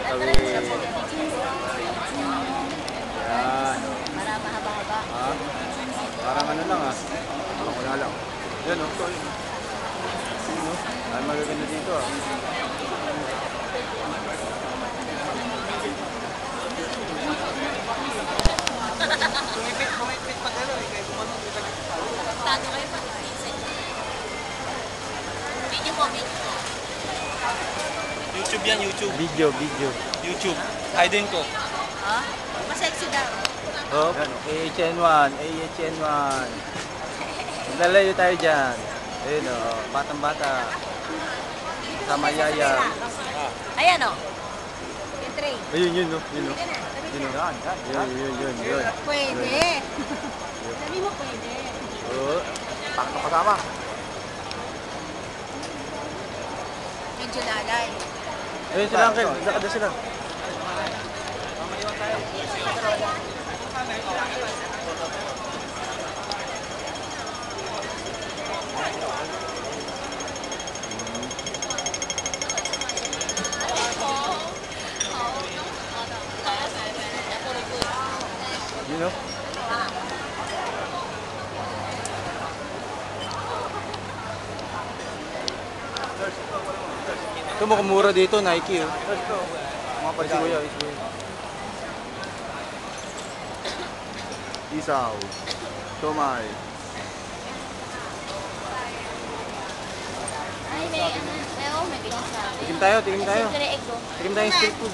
Tawid. Yan. Para mahaba-haba. Ha? Parang ano lang Parang wala lang. Yan o. Ano? Ay magaganda dito Kumipit pag ano kayo bumanong kita. Tago kayo pag isip. Video mo, video mo. YouTube yan, YouTube. Video. YouTube. Hidden ko. Ha? Mas-sexy daw. Oh, AHN1. Lalayo tayo dyan. Ayun o, batang-bata. Sama yaya. Ayan o. Yung tray. Ayun, yun o. Yun. Pwede. Sabi mo pwede. Oo. Pakto kasama. Medyo lalay. Ayun sila, Uncle. Lakad sila. You know? Ito mukhang mura dito, Nike oh. Mga pala si Kuya, Isaw, Tomay. Ay, may ano. May ganyan sa atin. Tikim tayo. Siyempre, egg o. Tikim tayo yung street food.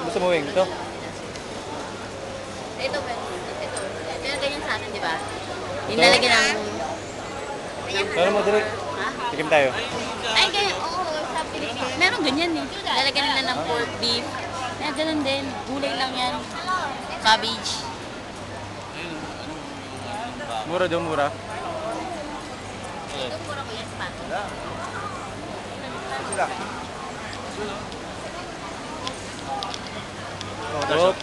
Gusto mo wing ito? Ito, pero ganyan sa atin, di ba? Nilalagyan ng... Ano mo, direct? Ha? Tikim tayo. Ay, ganyan. Oo, sa Pilipinas. Meron ganyan eh. Lalagyan nila ng pork beef. Kaya ganun din. Gulay lang yan. Cabbage. Mura daw, mura. Ito puro ko yan sa pato. Sila. Top.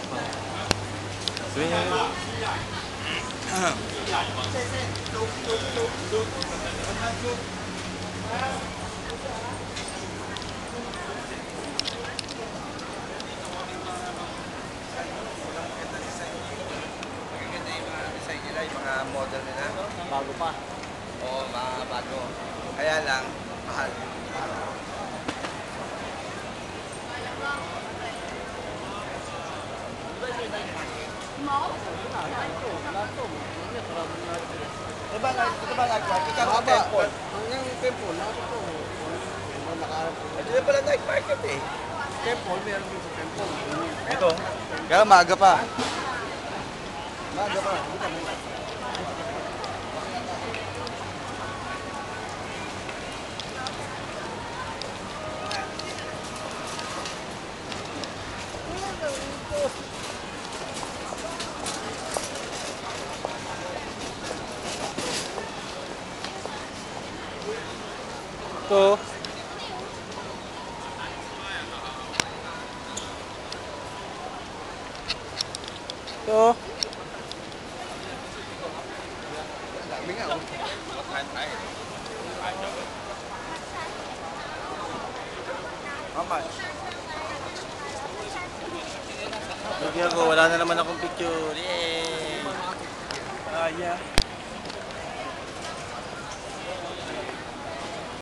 Yung mga model nila. Bago pa. Oo, mga bago. Kaya lang, mahal. Ito ba nag-park? Ikaw sa temple. Hanggang temple, nakita ko. Ito na pala night market eh. Temple, meron din sa temple. Ito. Kaya maaga pa. Maaga pa. Ito. Ito. Dami nga. How much? Bigyan ko, wala na naman akong picture. Yay! Yeah.